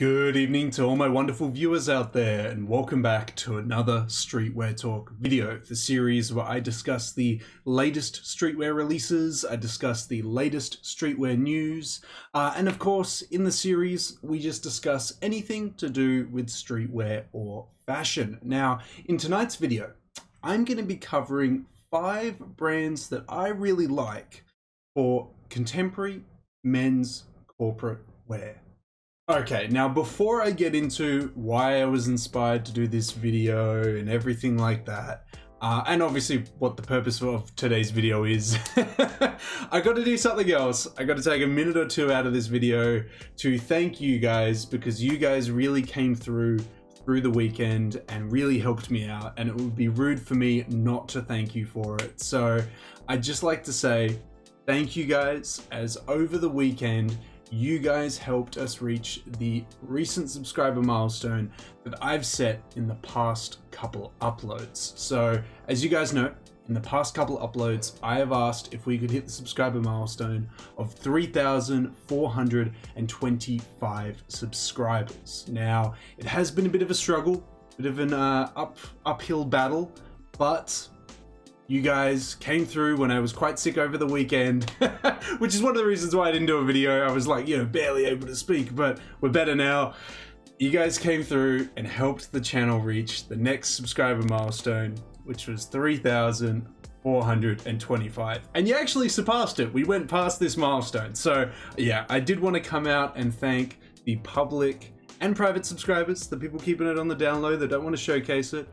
Good evening to all my wonderful viewers out there, and welcome back to another Streetwear Talk video, the series where I discuss the latest streetwear releases, I discuss the latest streetwear news, and of course, in the series, we just discuss anything to do with streetwear or fashion. Now, in tonight's video, I'm going to be covering 5 brands that I really like for contemporary men's corporate wear. Okay, now before I get into why I was inspired to do this video and everything like that, and obviously what the purpose of today's video is, I got to do something else. I got to take a minute or two out of this video to thank you guys, because you guys really came through the weekend and really helped me out, and it would be rude for me not to thank you for it. So I'd just like to say thank you guys, as over the weekend, you guys helped us reach the recent subscriber milestone that I've set in the past couple uploads. So as you guys know, in the past couple uploads, I have asked if we could hit the subscriber milestone of 3,425 subscribers. Now, it has been a bit of a struggle, bit of an uphill battle, but you guys came through when I was quite sick over the weekend, which is one of the reasons why I didn't do a video. I was like, barely able to speak, but we're better now. You guys came through and helped the channel reach the next subscriber milestone, which was 3,425. And you actually surpassed it. We went past this milestone. So yeah, I did want to come out and thank the public and private subscribers, the people keeping it on the down low that don't want to showcase it.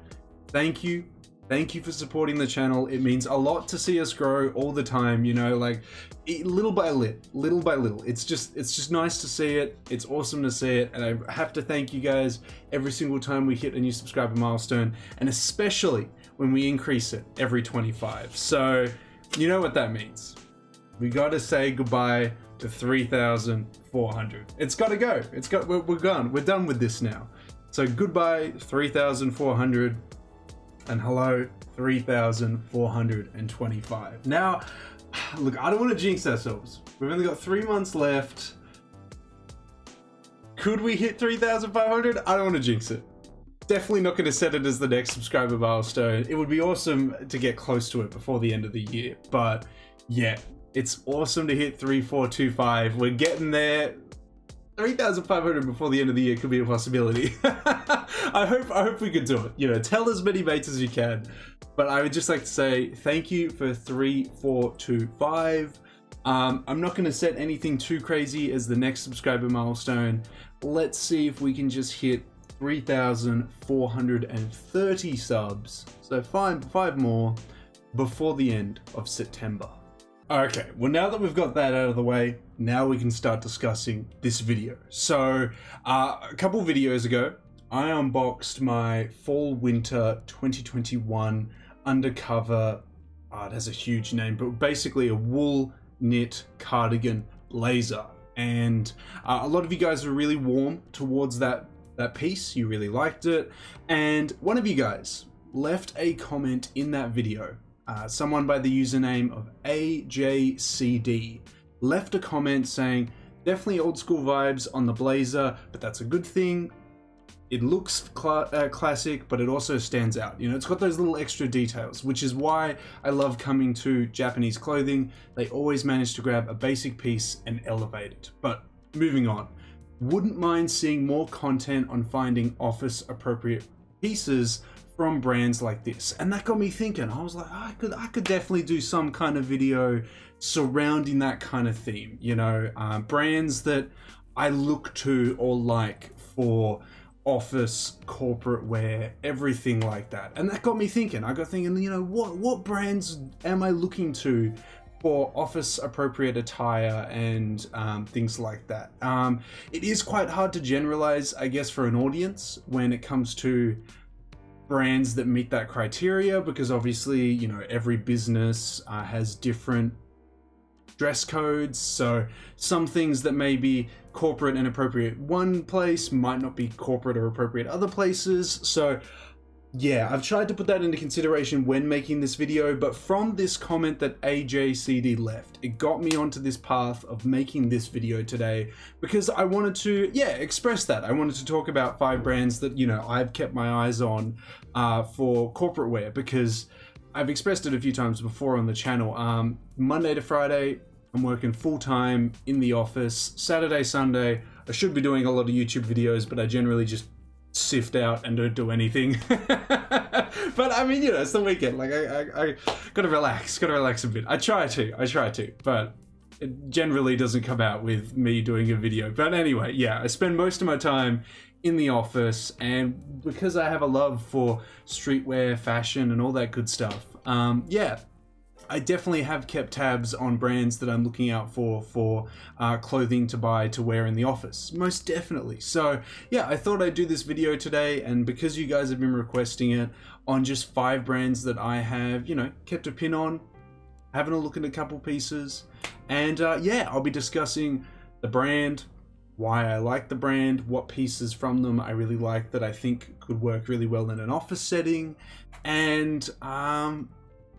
Thank you. Thank you for supporting the channel. It means a lot to see us grow all the time, like little by little. It's just nice to see it. It's awesome to see it. And I have to thank you guys every single time we hit a new subscriber milestone, and especially when we increase it every 25. So you know what that means. We got to say goodbye to 3,400. It's got to go. We're gone. We're done with this now. So goodbye 3,400. And hello, 3,425. Now, look, I don't want to jinx ourselves. We've only got 3 months left. Could we hit 3,500? I don't want to jinx it. Definitely not going to set it as the next subscriber milestone. It would be awesome to get close to it before the end of the year. But yeah, it's awesome to hit 3,425. We're getting there. 3,500 before the end of the year could be a possibility. I hope we could do it. Tell as many mates as you can. But I would just like to say thank you for 3,425. I'm not going to set anything too crazy as the next subscriber milestone. Let's see if we can just hit 3,430 subs. So 5 more before the end of September. Okay, well, now that we've got that out of the way, now we can start discussing this video. So a couple videos ago, I unboxed my fall winter 2021 undercover, it has a huge name, but basically a wool knit cardigan blazer. And a lot of you guys were really warm towards that piece. You really liked it. And one of you guys left a comment in that video. Someone by the username of AJCD left a comment saying, definitely old school vibes on the blazer, but that's a good thing. It looks classic, but it also stands out. It's got those little extra details, which is why I love coming to Japanese clothing. They always manage to grab a basic piece and elevate it. But moving on, wouldn't mind seeing more content on finding office appropriate pieces from brands like this. And that got me thinking. I was like, I could definitely do some kind of video surrounding that kind of theme, brands that I look to or like for office, corporate wear, everything like that. And that got me thinking. I got thinking, what brands am I looking to for office appropriate attire and things like that. It is quite hard to generalize, I guess, for an audience when it comes to brands that meet that criteria, because obviously, every business has different dress codes. So some things that may be corporate and appropriate one place might not be corporate or appropriate other places. So yeah, I've tried to put that into consideration when making this video, but from this comment that AJCD left, it got me onto this path of making this video today because I wanted to, yeah, express that. I wanted to talk about 5 brands that, you know, I've kept my eyes on for corporate wear, because I've expressed it a few times before on the channel. Monday to Friday, I'm working full-time in the office. Saturday, Sunday, I should be doing a lot of YouTube videos, but I generally just sift out and don't do anything. But I mean, you know, it's the weekend. Like I gotta relax a bit. I try to, but it generally doesn't come out with me doing a video. But anyway, yeah, I spend most of my time in the office, and because I have a love for streetwear, fashion, and all that good stuff, yeah, I definitely have kept tabs on brands that I'm looking out for clothing to buy to wear in the office, most definitely. So yeah, I thought I'd do this video today, and because you guys have been requesting it, on just 5 brands that I have, you know, kept a pin on, having a look at a couple pieces, and yeah, I'll be discussing the brand, why I like the brand, what pieces from them I really like that I think could work really well in an office setting, and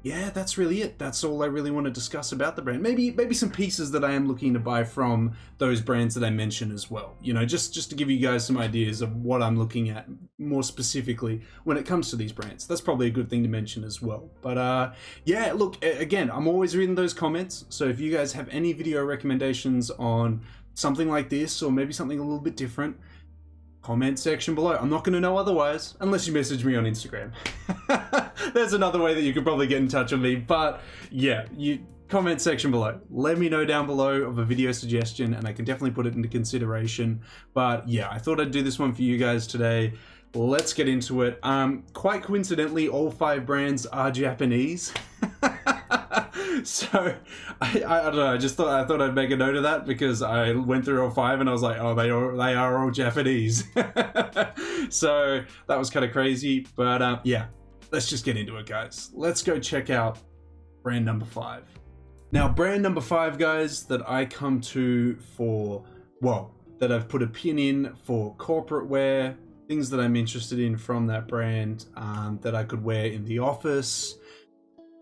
yeah, that's really it. That's all I really want to discuss about the brand. Maybe some pieces that I am looking to buy from those brands that I mentioned as well. You know, just to give you guys some ideas of what I'm looking at more specifically when it comes to these brands. That's probably a good thing to mention as well. But yeah, look, again, I'm always reading those comments. So if you guys have any video recommendations on something like this, or maybe something a little bit different, comment section below. I'm not going to know otherwise unless you message me on Instagram. There's another way that you could probably get in touch with me, but yeah, you comment section below. Let me know down below of a video suggestion, and I can definitely put it into consideration. But yeah, I thought I'd do this one for you guys today. Let's get into it. Quite coincidentally, all 5 brands are Japanese. So I don't know, I thought I'd make a note of that, because I went through all 5 and I was like, oh, they are all Japanese. So that was kind of crazy, but yeah, let's just get into it, guys. Let's go check out brand number 5. Now, brand number 5, guys, that I come to for, well, that I've put a pin in for corporate wear, things that I'm interested in from that brand, that I could wear in the office.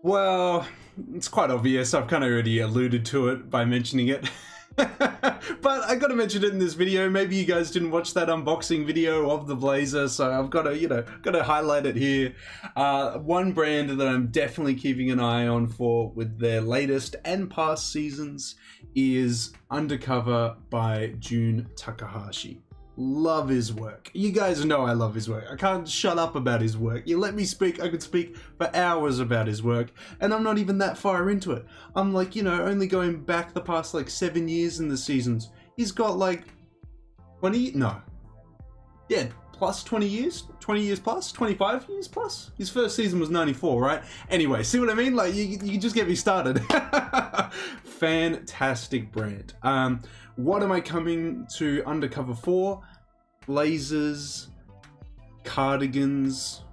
Well, it's quite obvious. I've kind of already alluded to it by mentioning it. But I gotta mention it in this video. Maybe you guys didn't watch that unboxing video of the blazer, so I've got to, you know, highlight it here. One brand that I'm definitely keeping an eye on for with their latest and past seasons is Undercover by Jun Takahashi. Love his work. You guys know I love his work. I can't shut up about his work. You let me speak, I could speak for hours about his work, and I'm not even that far into it. I'm like, you know, only going back the past like 7 years in the seasons. He's got like 20, no. Yeah, plus 20 years? 20 years plus? 25 years plus? His first season was 94, right? Anyway, see what I mean? Like, you just get me started. Fantastic brand. What am I coming to Undercover for? Blazers, cardigans,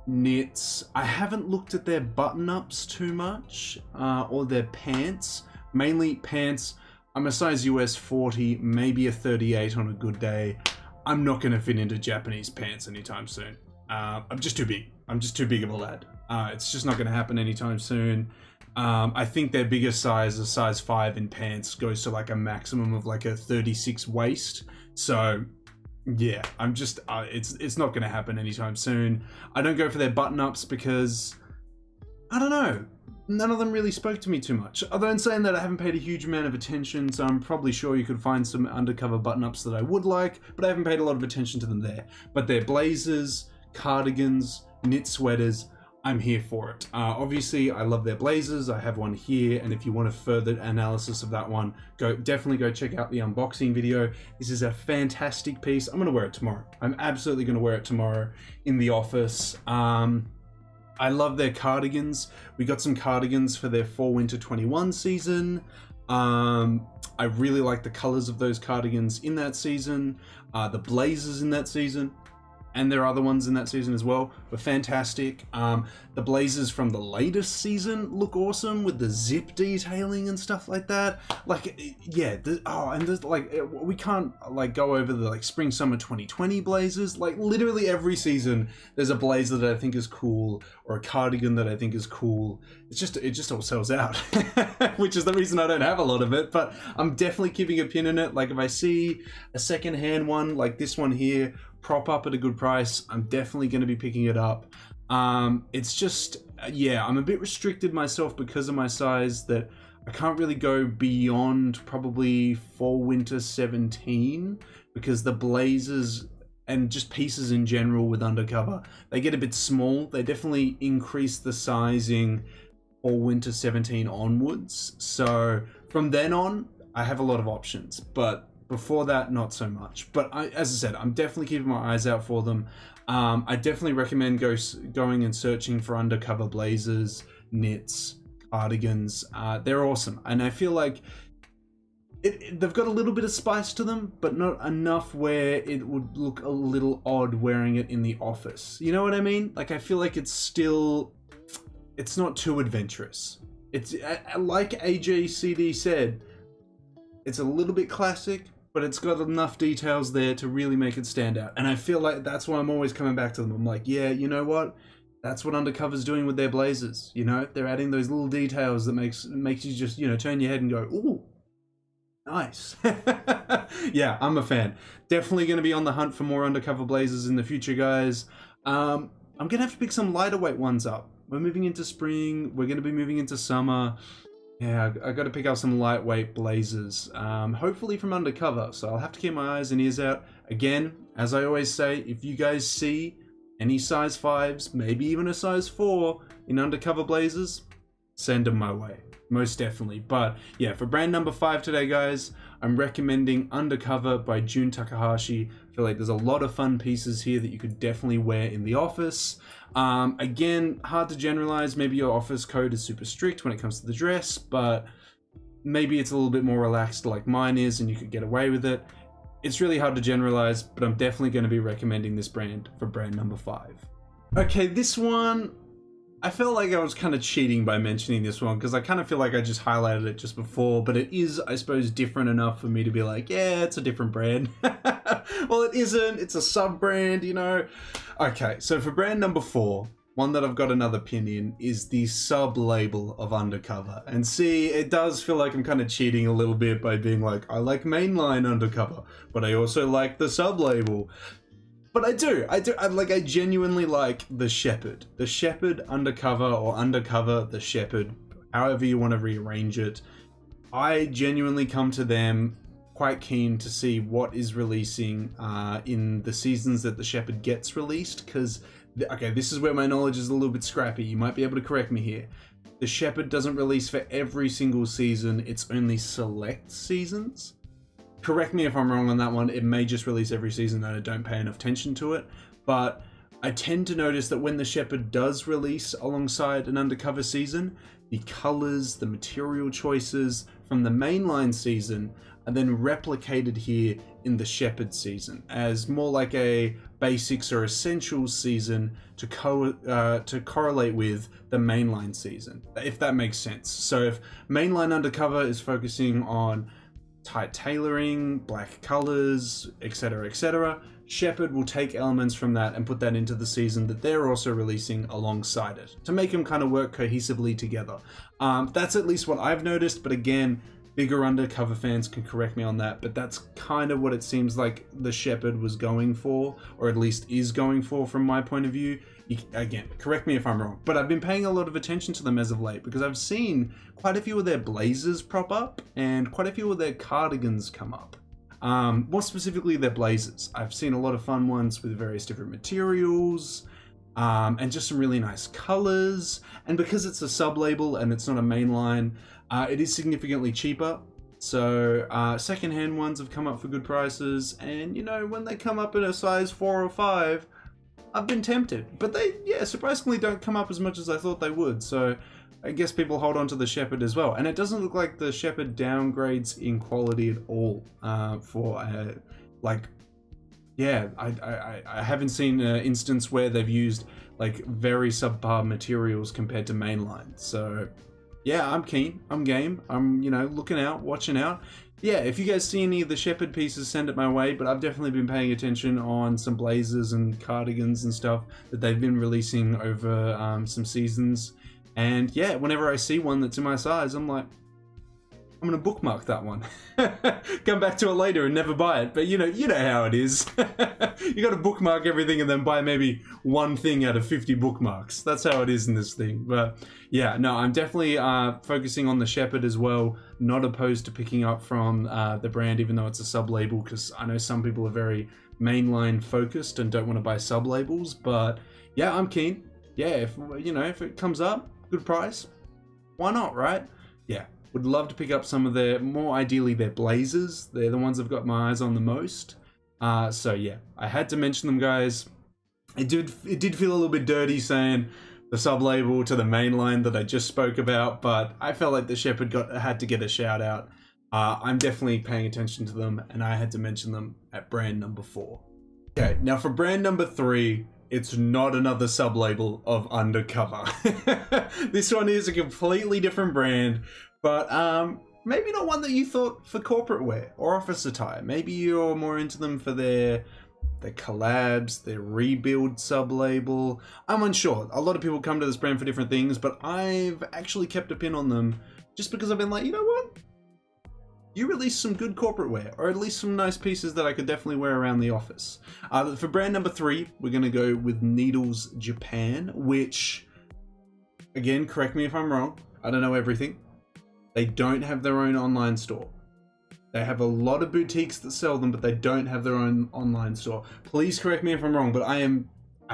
knits. I haven't looked at their button-ups too much, or their pants. Mainly pants. I'm a size US 40, maybe a 38 on a good day. I'm not going to fit into Japanese pants anytime soon. I'm just too big. I'm just too big of a lad. It's just not going to happen anytime soon. I think their biggest size, a size 5 in pants, goes to like a maximum of like a 36 waist. So yeah, I'm just, it's not going to happen anytime soon. I don't go for their button-ups because, I don't know, none of them really spoke to me too much. Although in saying that, I haven't paid a huge amount of attention, so I'm probably sure you could find some Undercover button-ups that I would like, but I haven't paid a lot of attention to them there. But their blazers, cardigans, knit sweaters, I'm here for it. Obviously, I love their blazers. I have one here, and if you want a further analysis of that one, definitely go check out the unboxing video. This is a fantastic piece. I'm gonna wear it tomorrow. I'm absolutely gonna wear it tomorrow in the office. I love their cardigans. We got some cardigans for their Fall Winter 21 season. I really like the colors of those cardigans in that season. The blazers in that season, and there are other ones in that season as well, were fantastic. The blazers from the latest season look awesome with the zip detailing and stuff like that. Like, yeah, and there's like, we can't like go over the like spring summer 2020 blazers. Like literally every season there's a blazer that I think is cool or a cardigan that I think is cool. It just all sells out, which is the reason I don't have a lot of it, but I'm definitely keeping a pin in it. Like if I see a secondhand one like this one here prop up at a good price, I'm definitely going to be picking it up. It's just, yeah, I'm a bit restricted myself because of my size that I can't really go beyond probably fall winter 17 because the blazers and just pieces in general with Undercover, they get a bit small. They definitely increase the sizing fall winter 17 onwards. So from then on, I have a lot of options, but before that, not so much. But as I said, I'm definitely keeping my eyes out for them. I definitely recommend going and searching for Undercover blazers, knits, cardigans. They're awesome. And I feel like they've got a little bit of spice to them, but not enough where it would look a little odd wearing it in the office. You know what I mean? Like, I feel like it's not too adventurous. It's like AJCD said, it's a little bit classic, but it's got enough details there to really make it stand out. And I feel like that's why I'm always coming back to them. I'm like, yeah, you know what? That's what Undercover's doing with their blazers. You know, they're adding those little details that makes you just, you know, turn your head and go, ooh, nice. Yeah, I'm a fan. Definitely going to be on the hunt for more Undercover blazers in the future, guys. I'm going to have to pick some lighter weight ones up. We're moving into spring. We're going to be moving into summer. Yeah, I got to pick up some lightweight blazers, hopefully from Undercover, so I'll have to keep my eyes and ears out. Again, as I always say, if you guys see any size 5s, maybe even a size 4 in Undercover blazers, send them my way, most definitely. But yeah, for brand number 5 today, guys, I'm recommending Undercover by Jun Takahashi. I feel like there's a lot of fun pieces here that you could definitely wear in the office. Again, hard to generalize. Maybe your office code is super strict when it comes to the dress, but maybe it's a little bit more relaxed like mine is and you could get away with it. It's really hard to generalize, but I'm definitely going to be recommending this brand for brand number 5. Okay, this one, I felt like I was kind of cheating by mentioning this one because I kind of feel like I just highlighted it just before, but it is, I suppose, different enough for me to be like, yeah, it's a different brand. Well, it isn't. It's a sub-brand, you know. Okay, so for brand number 4, one that I've got another pin in is the sub-label of Undercover. And see, it does feel like I'm kind of cheating a little bit by being like, I like mainline Undercover, but I also like the sub-label. But I genuinely like the Shepherd. The Shepherd Undercover, or Undercover the Shepherd, however you want to rearrange it. I genuinely come to them quite keen to see what is releasing in the seasons that the Shepherd gets released, because, okay, this is where my knowledge is a little bit scrappy. You might be able to correct me here. The Shepherd doesn't release for every single season. It's only select seasons. Correct me if I'm wrong on that one. It may just release every season and I don't pay enough attention to it. But I tend to notice that when the Shepherd does release alongside an Undercover season, the colors, the material choices from the mainline season are then replicated here in the Shepherd season as more like a basics or essentials season to correlate with the mainline season, if that makes sense. So if mainline Undercover is focusing on tight tailoring, black colors, etc., etc., Shepherd will take elements from that and put that into the season that they're also releasing alongside it to make them kind of work cohesively together. That's at least what I've noticed, but again, bigger Undercover fans can correct me on that, but that's kind of what it seems like the Shepherd was going for, or at least is going for from my point of view. Again, correct me if I'm wrong, but I've been paying a lot of attention to them as of late because I've seen quite a few of their blazers prop up and quite a few of their cardigans come up. More specifically, their blazers. I've seen a lot of fun ones with various different materials and just some really nice colors. And because it's a sub-label and it's not a mainline, it is significantly cheaper. So secondhand ones have come up for good prices, and you know, when they come up in a size 4 or 5, I've been tempted, but they, yeah, surprisingly don't come up as much as I thought they would. So I guess people hold on to the Shepherd as well. And it doesn't look like the Shepherd downgrades in quality at all for like, yeah, I haven't seen an instance where they've used like very subpar materials compared to mainline. So yeah, I'm keen, I'm game, I'm, you know, looking out, watching out. Yeah, if you guys see any of the shepherd pieces, send it my way, but I've definitely been paying attention on some blazers and cardigans and stuff that they've been releasing over some seasons. And yeah, whenever I see one that's in my size, I'm like, I'm gonna bookmark that one. Come back to it later and never buy it. But you know how it is. You gotta bookmark everything and then buy maybe one thing out of 50 bookmarks. That's how it is in this thing. But yeah, no, I'm definitely focusing on the shepherd as well. Not opposed to picking up from the brand, even though it's a sub-label, because I know some people are very mainline focused and don't want to buy sub-labels. But yeah, I'm keen. Yeah, if if it comes up, good price, why not, right? Yeah. Would love to pick up some of their, more ideally their blazers. They're the ones I've got my eyes on the most. So yeah, I had to mention them, guys. It did feel a little bit dirty saying the sub-label to the main line that I just spoke about, but I felt like the shepherd had to get a shout out. I'm definitely paying attention to them, and I had to mention them at brand number 4. Okay, now for brand number 3, it's not another sub-label of Undercover. This one is a completely different brand. But maybe not one that you thought for corporate wear or office attire. Maybe you're more into them for their collabs, their rebuild sub-label. I'm unsure. A lot of people come to this brand for different things, but I've actually kept a pin on them just because I've been like, you know what? You release some good corporate wear, or at least some nice pieces that I could definitely wear around the office. For brand number 3, we're going to go with Needles Japan, which, again, correct me if I'm wrong. I don't know everything. They don't have their own online store. They have a lot of boutiques that sell them, but they don't have their own online store. Please correct me if I'm wrong, but I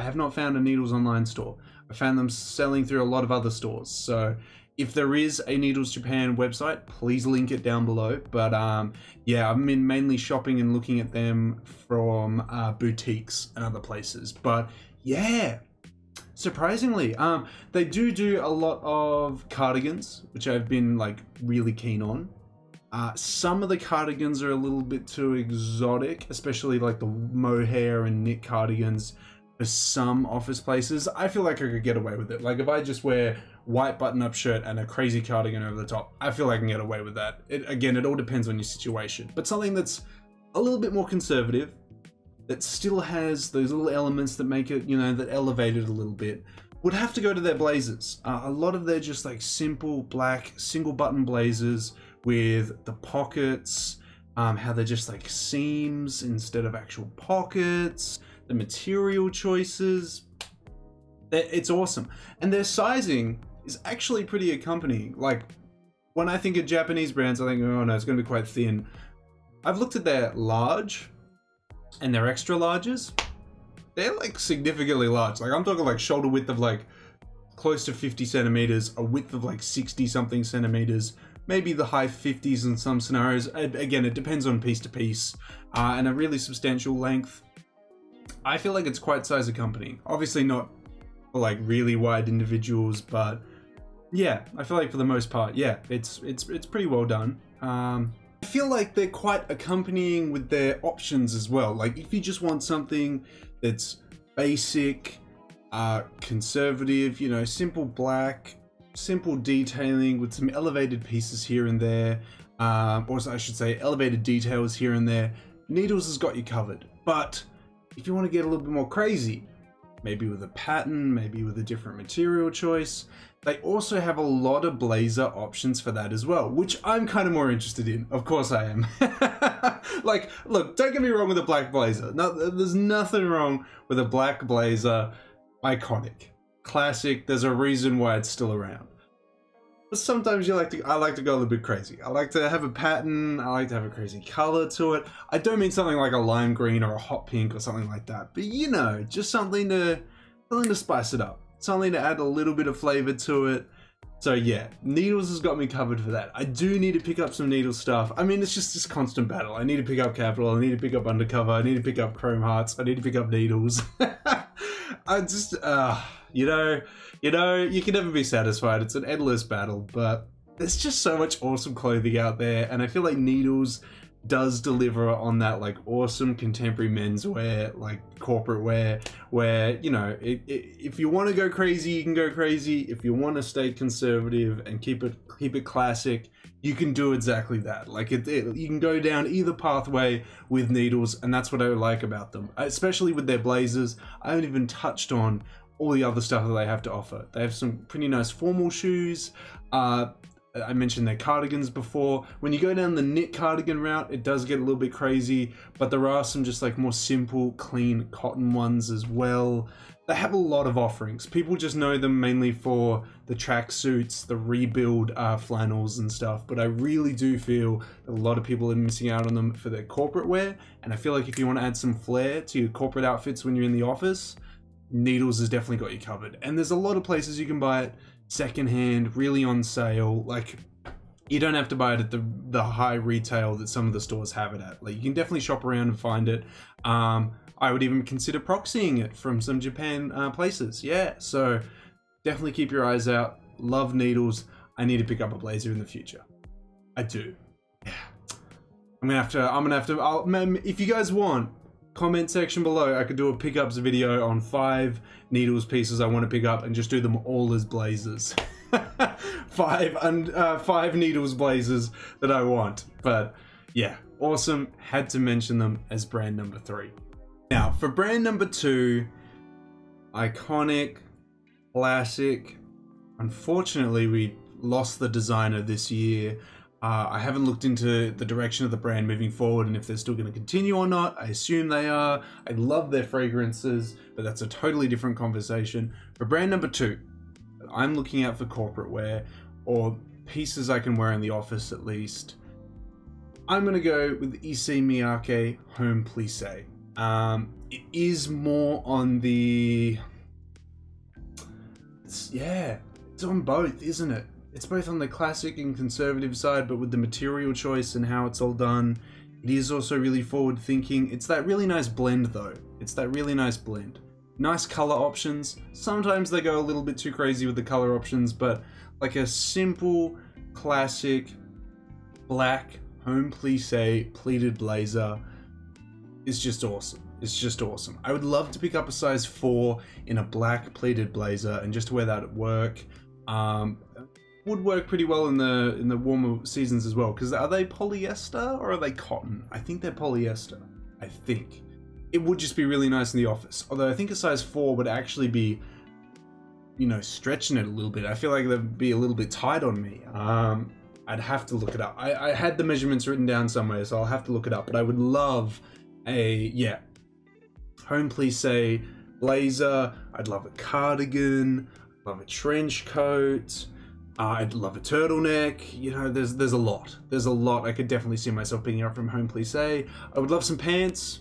have not found a Needles online store. I found them selling through a lot of other stores. So if there is a Needles Japan website, please link it down below. But yeah, I've been mainly shopping and looking at them from boutiques and other places. But yeah, surprisingly, they do a lot of cardigans, which I've been like really keen on. Some of the cardigans are a little bit too exotic, especially like the mohair and knit cardigans for some office places. I feel like I could get away with it. Like if I just wear white button-up shirt and a crazy cardigan over the top, I feel I can get away with that. Again, it all depends on your situation. But something that's a little bit more conservative, that still has those little elements that make it, that elevate it a little bit, would have to go to their blazers. A lot of their just like simple black single button blazers with the pockets, how they're just like seams instead of actual pockets, the material choices, it's awesome. And their sizing is actually pretty accompanying. Like when I think of Japanese brands, I think, oh no, it's gonna be quite thin. I've looked at their large and their extra larges. They're like significantly large. Like I'm talking like shoulder width of like close to 50 centimeters, a width of like 60 something centimeters, maybe the high 50s in some scenarios. Again, it depends on piece to piece, and a really substantial length. I feel like it's quite size accompanying. Obviously not for like really wide individuals, but yeah, I feel like for the most part, yeah, it's pretty well done. I feel like they're quite accompanying with their options as well. Like if you just want something that's basic, conservative, simple black, simple detailing with some elevated pieces here and there, or I should say elevated details here and there, Needles has got you covered. But if you want to get a little bit more crazy, maybe with a pattern, maybe with a different material choice, they also have a lot of blazer options for that as well, which I'm kind of more interested in. Of course I am. Like, look, don't get me wrong with a black blazer. No, there's nothing wrong with a black blazer. Iconic, classic. There's a reason why it's still around. But sometimes I like to go a little bit crazy. I like to have a pattern. I like to have a crazy color to it. I don't mean something like a lime green or a hot pink or something like that, but just something to spice it up. Something to add a little bit of flavor to it. So yeah, Needles has got me covered for that. I do need to pick up some Needles stuff. I mean, it's just this constant battle. I need to pick up Capital. I need to pick up Undercover. I need to pick up Chrome Hearts. I need to pick up Needles. I just, you can never be satisfied. It's an endless battle, but there's just so much awesome clothing out there. And I feel like Needles does deliver on that like awesome contemporary menswear, like corporate wear, where, you know, if you want to go crazy, you can go crazy. If you want to stay conservative and keep it classic, you can do exactly that. Like you can go down either pathway with Needles, and that's what I like about them, especially with their blazers. I haven't even touched on all the other stuff that they have to offer. They have some pretty nice formal shoes. I mentioned their cardigans before. When you go down the knit cardigan route, it does get a little bit crazy, but there are some just like more simple, clean cotton ones as well. They have a lot of offerings. People just know them mainly for the tracksuits, the rebuild flannels and stuff, but I really do feel that a lot of people are missing out on them for their corporate wear, and I feel like if you want to add some flair to your corporate outfits when you're in the office, Needles has definitely got you covered. And there's a lot of places you can buy it secondhand, really on sale. Like, you don't have to buy it at the high retail that some of the stores have it at. Like, you can definitely shop around and find it. I would even consider proxying it from some Japan places. Yeah, so definitely keep your eyes out. Love Needles. I need to pick up a blazer in the future. I do. Yeah. I'm gonna have to, if you guys want, comment section below, I could do a pickups video on 5 Needles pieces I want to pick up and just do them all as blazers. 5 Needles blazers that I want. But yeah, awesome. Had to mention them as brand number 3. Now for brand number 2, iconic, classic. Unfortunately, we lost the designer this year. I haven't looked into the direction of the brand moving forward and if they're still going to continue or not. I assume they are. I love their fragrances, but that's a totally different conversation. For brand number 2, I'm looking out for corporate wear or pieces I can wear in the office at least. I'm going to go with Issey Miyake Homme Plisse. It is more on the... it's on both, isn't it? It's both on the classic and conservative side, but with the material choice and how it's all done, it is also really forward thinking. It's that really nice blend though. It's that really nice blend. Nice color options. Sometimes they go a little bit too crazy with the color options, but like a simple, classic, black Homme Plisse pleated blazer is just awesome. It's just awesome. I would love to pick up a size 4 in a black pleated blazer and just wear that at work. Would work pretty well in the warmer seasons as well, because are they polyester or are they cotton? I think they're polyester. I think it would just be really nice in the office, although I think a size 4 would actually be, you know, stretching it a little bit. I feel like that'd be a little bit tight on me. I'd have to look it up. I had the measurements written down somewhere, so I'll have to look it up, but I would love a Homme Plisse blazer. I'd love a cardigan. I'd love a trench coat. I'd love a turtleneck. You know, there's a lot. There's a lot I could definitely see myself picking up from Homme Plisse. I would love some pants.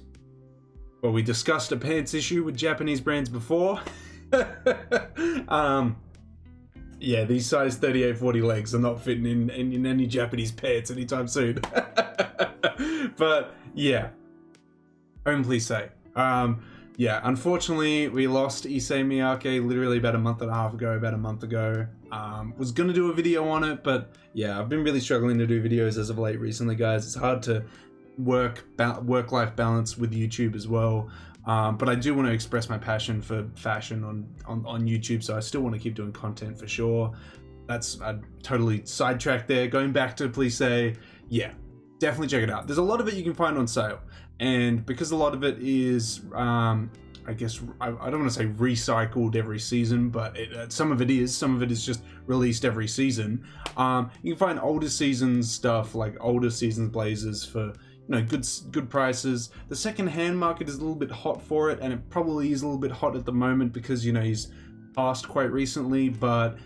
Well, we discussed a pants issue with Japanese brands before. Yeah, these size 38-40 legs are not fitting in any Japanese pants anytime soon. But yeah, Homme Plisse. Yeah, unfortunately, we lost Issey Miyake literally about a month ago. Was gonna do a video on it, but yeah, I've been really struggling to do videos as of late recently, guys. It's hard to work-life balance with YouTube as well. But I do want to express my passion for fashion on YouTube, so I still want to keep doing content for sure. That's totally sidetracked there. Going back to Plisse, yeah, definitely check it out. There's a lot of it you can find on sale. And because a lot of it is, I guess, I don't want to say recycled every season, but some of it is just released every season. You can find older seasons stuff, like older seasons blazers for, you know, good prices. The second-hand market is a little bit hot for it, and it probably is a little bit hot at the moment because, you know, he's passed quite recently, but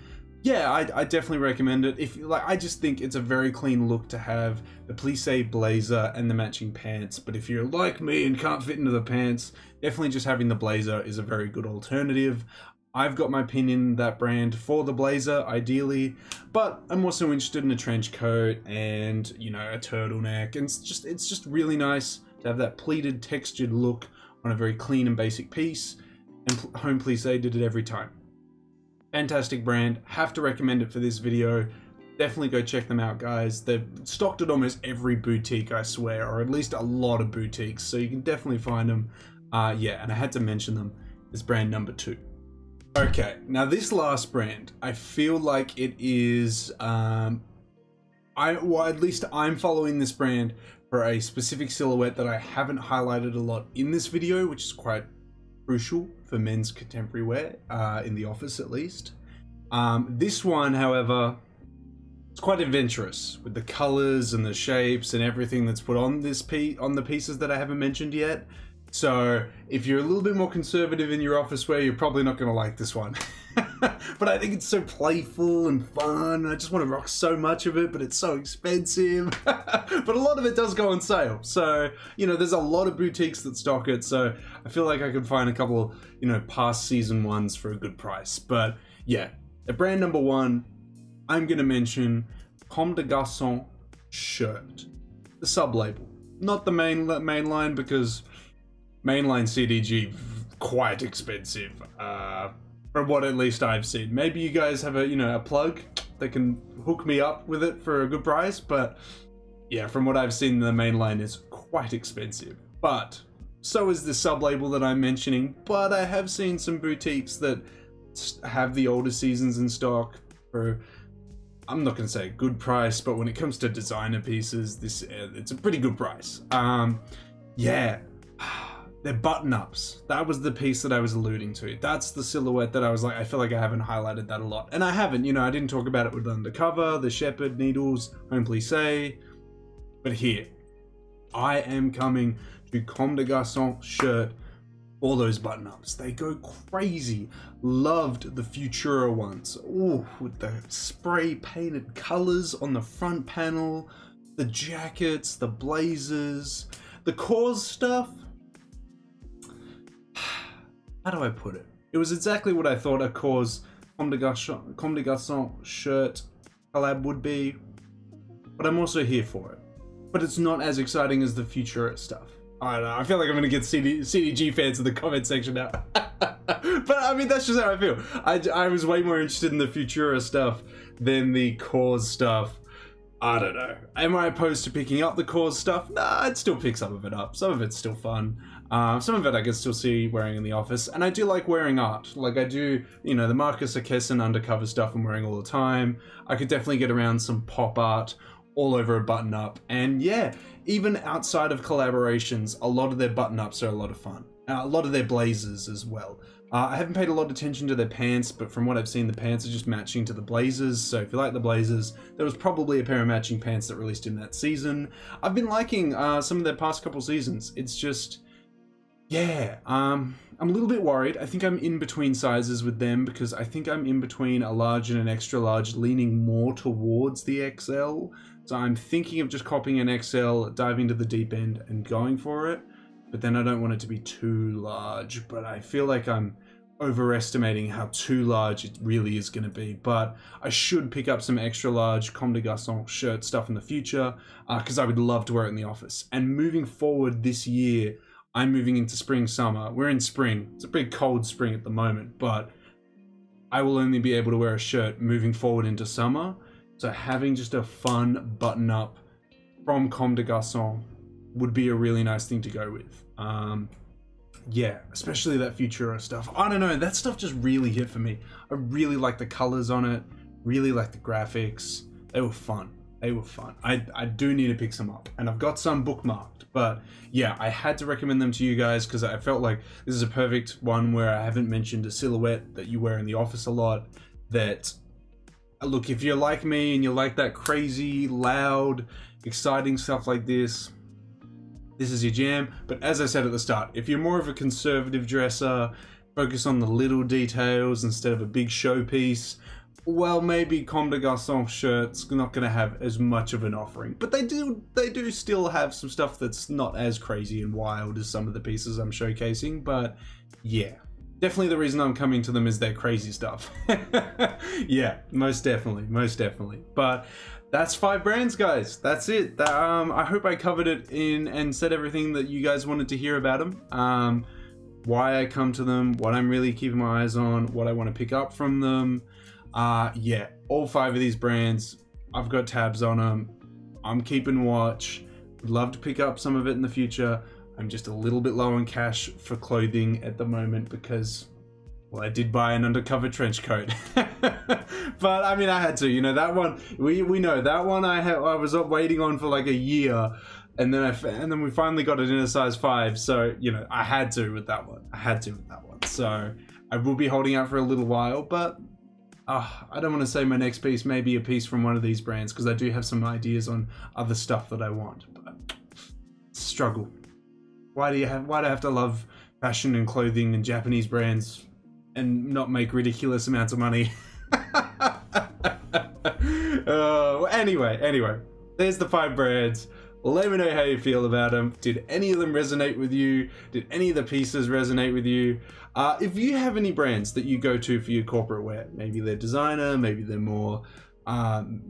yeah, I definitely recommend it. I just think it's a very clean look to have the Plisse blazer and the matching pants. But if you're like me and can't fit into the pants, definitely just having the blazer is a very good alternative. I've got my pin in that brand for the blazer, ideally, but I'm also interested in a trench coat and, you know, a turtleneck. And it's just really nice to have that pleated, textured look on a very clean and basic piece. And Homme Plisse did it every time. Fantastic brand, have to recommend it for this video. Definitely go check them out, guys. They've stocked at almost every boutique, I swear, or at least a lot of boutiques, so you can definitely find them. Yeah, and I had to mention them as brand number 2. Okay, now this last brand, I feel like it is, well, at least I'm following this brand for a specific silhouette that I haven't highlighted a lot in this video, which is quite crucial for men's contemporary wear, in the office at least. This one, however, it's quite adventurous with the colors and the shapes and everything that's put on this on the pieces that I haven't mentioned yet. So if you're a little bit more conservative in your office wear, you're probably not going to like this one. But I think it's so playful and fun. I just want to rock so much of it, but it's so expensive. But a lot of it does go on sale. So, you know, there's a lot of boutiques that stock it. So I feel like I could find a couple, you know, past season ones for a good price. But yeah, at brand number 1, I'm going to mention Comme des Garcon shirt. The sub-label. Not the main line, because mainline CDG quite expensive, from what at least I've seen. Maybe you guys have a plug that can hook me up with it for a good price, but yeah, from what I've seen, the mainline is quite expensive. But so is the sub-label that I'm mentioning, but I have seen some boutiques that have the older seasons in stock for, I'm not going to say a good price, but when it comes to designer pieces, it's a pretty good price. Yeah. They're button-ups. That was the piece that I was alluding to. That's the silhouette that I was like, I feel like I haven't highlighted that a lot. And I haven't, you know, I didn't talk about it with Undercover, the Shepherd Needles, Homme, Plisse. But here, I am coming to Comme des Garcon shirt, all those button-ups. They go crazy. Loved the Futura ones. Ooh, with the spray-painted colors on the front panel, the jackets, the blazers, the cause stuff. How do I put it? It was exactly what I thought a cause Comme des Garcon shirt collab would be, but I'm also here for it. But it's not as exciting as the Futura stuff. I don't know, I feel like I'm gonna get CDG fans in the comment section now. But I mean, that's just how I feel. I was way more interested in the Futura stuff than the cause stuff. I don't know. Am I opposed to picking up the cause stuff? Nah, I'd still pick some of it up. Some of it's still fun. Some of it I can still see wearing in the office. And I do like wearing art. Like I do, you know, the Marcus Akesson undercover stuff I'm wearing all the time. I could definitely get around some pop art all over a button up. And yeah, even outside of collaborations, a lot of their button ups are a lot of fun. A lot of their blazers as well. I haven't paid a lot of attention to their pants, but from what I've seen, the pants are just matching to the blazers. So if you like the blazers, there was probably a pair of matching pants that released in that season. I've been liking some of their past couple seasons. It's just, yeah, I'm a little bit worried. I think I'm in between sizes with them because I think I'm in between a large and an extra large, leaning more towards the XL. So I'm thinking of just copying an XL, diving to the deep end and going for it. But then I don't want it to be too large, but I feel like I'm overestimating how too large it really is going to be. But I should pick up some extra large Comme des Garcons shirt stuff in the future because I would love to wear it in the office. And moving forward this year, I'm moving into spring, summer. We're in spring. It's a pretty cold spring at the moment, but I will only be able to wear a shirt moving forward into summer. So having just a fun button up from Comme des Garcons would be a really nice thing to go with. Yeah, especially that Futura stuff. I don't know, that stuff just really hit for me. I really like the colors on it, really like the graphics. They were fun. They were fun. I do need to pick some up, and I've got some bookmarked, but yeah, I had to recommend them to you guys because I felt like this is a perfect one where I haven't mentioned a silhouette that you wear in the office a lot. That, look, if you're like me and you like that crazy, loud, exciting stuff like this is your jam. But as I said at the start, if you're more of a conservative dresser, focus on the little details instead of a big showpiece, well, maybe Comme des Garcons shirts not going to have as much of an offering. But they do still have some stuff that's not as crazy and wild as some of the pieces I'm showcasing. But yeah, definitely the reason I'm coming to them is their crazy stuff. Yeah, most definitely, most definitely. But that's 5 brands, guys. That's it. I hope I covered it in and said everything that you guys wanted to hear about them. Why I come to them, what I'm really keeping my eyes on, what I want to pick up from them. Yeah, all 5 of these brands, I've got tabs on them. I'm keeping watch. Would love to pick up some of it in the future. I'm just a little bit low on cash for clothing at the moment because, well, I did buy an undercover trench coat. But I mean, I had to, you know, that one, we know that one I was up waiting on for like a year, and then we finally got it in a size 5. So, you know, I had to with that one. So I will be holding out for a little while, but I don't want to say my next piece may be a piece from one of these brands because I do have some ideas on other stuff that I want, but struggle. Why do I have to love fashion and clothing and Japanese brands and not make ridiculous amounts of money? Anyway, there's the 5 brands. Let me know how you feel about them. Did any of them resonate with you? Did any of the pieces resonate with you? If you have any brands that you go to for your corporate wear, maybe they're designer, maybe they're more,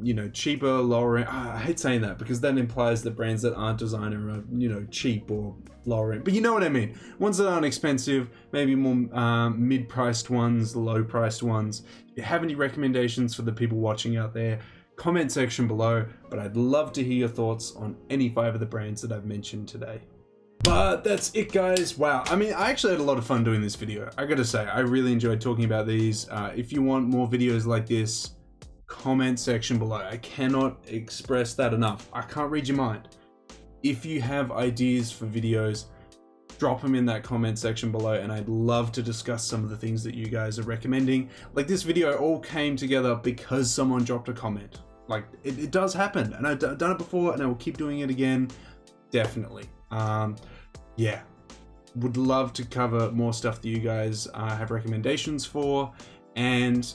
you know, cheaper, lower end. I hate saying that because that implies that brands that aren't designer are, you know, cheap or lower end. But you know what I mean. Ones that aren't expensive, maybe more mid-priced ones, low-priced ones. If you have any recommendations for the people watching out there, comment section below. But I'd love to hear your thoughts on any 5 of the brands that I've mentioned today. But that's it, guys. Wow. I mean, I actually had a lot of fun doing this video. I gotta say, I really enjoyed talking about these. If you want more videos like this, comment section below. I cannot express that enough. I can't read your mind. If you have ideas for videos, drop them in that comment section below, and I'd love to discuss some of the things that you guys are recommending. Like, this video all came together because someone dropped a comment. Like, it does happen, and I've done it before, and I will keep doing it again. Definitely. Yeah, would love to cover more stuff that you guys have recommendations for, and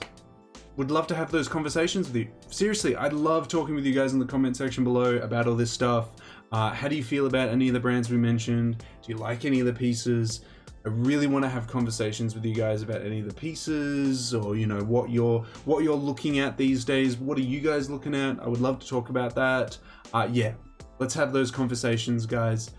would love to have those conversations with you. Seriously, I'd love talking with you guys in the comment section below about all this stuff. How do you feel about any of the brands we mentioned? Do you like any of the pieces? I really want to have conversations with you guys about any of the pieces, or, you know, what you're looking at these days. What are you guys looking at? I would love to talk about that. Yeah, let's have those conversations, guys,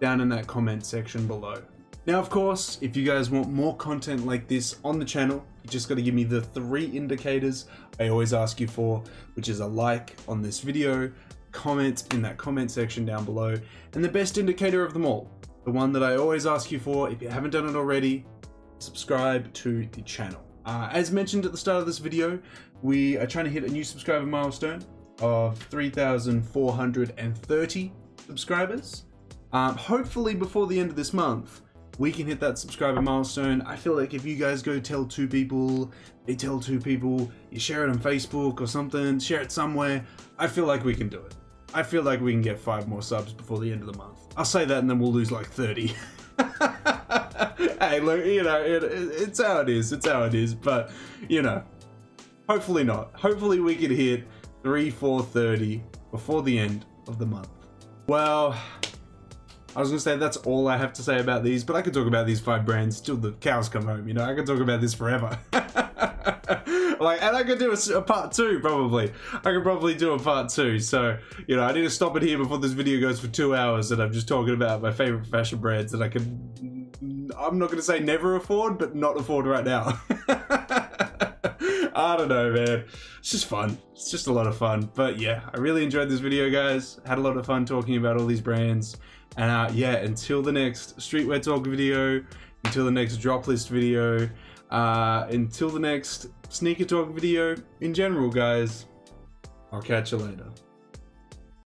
down in that comment section below. Now, of course, if you guys want more content like this on the channel, you just got to give me the 3 indicators I always ask you for, which is a like on this video, comment in that comment section down below, and the best indicator of them all, the one that I always ask you for, if you haven't done it already, subscribe to the channel. As mentioned at the start of this video, we are trying to hit a new subscriber milestone of 3,430 subscribers. Hopefully before the end of this month, we can hit that subscriber milestone. I feel like if you guys go tell 2 people, they tell 2 people, you share it on Facebook or something, share it somewhere, I feel like we can do it. I feel like we can get 5 more subs before the end of the month. I'll say that and then we'll lose like 30. Hey, look, you know, it's how it is. It's how it is. But, you know, hopefully not. Hopefully we can hit 3,430 before the end of the month. Well, I was gonna say that's all I have to say about these, but I could talk about these 5 brands till the cows come home, you know. I could talk about this forever. Like, and I could do a part 2 probably. I could probably do a part 2. So, you know, I need to stop it here before this video goes for 2 hours and I'm just talking about my favorite fashion brands that I could, I'm not gonna say never afford, but not afford right now. I don't know, man. It's just fun. It's just a lot of fun. But yeah, I really enjoyed this video, guys. Had a lot of fun talking about all these brands. And yeah, until the next Streetwear Talk video, until the next drop list video, until the next sneaker talk video in general, guys, I'll catch you later.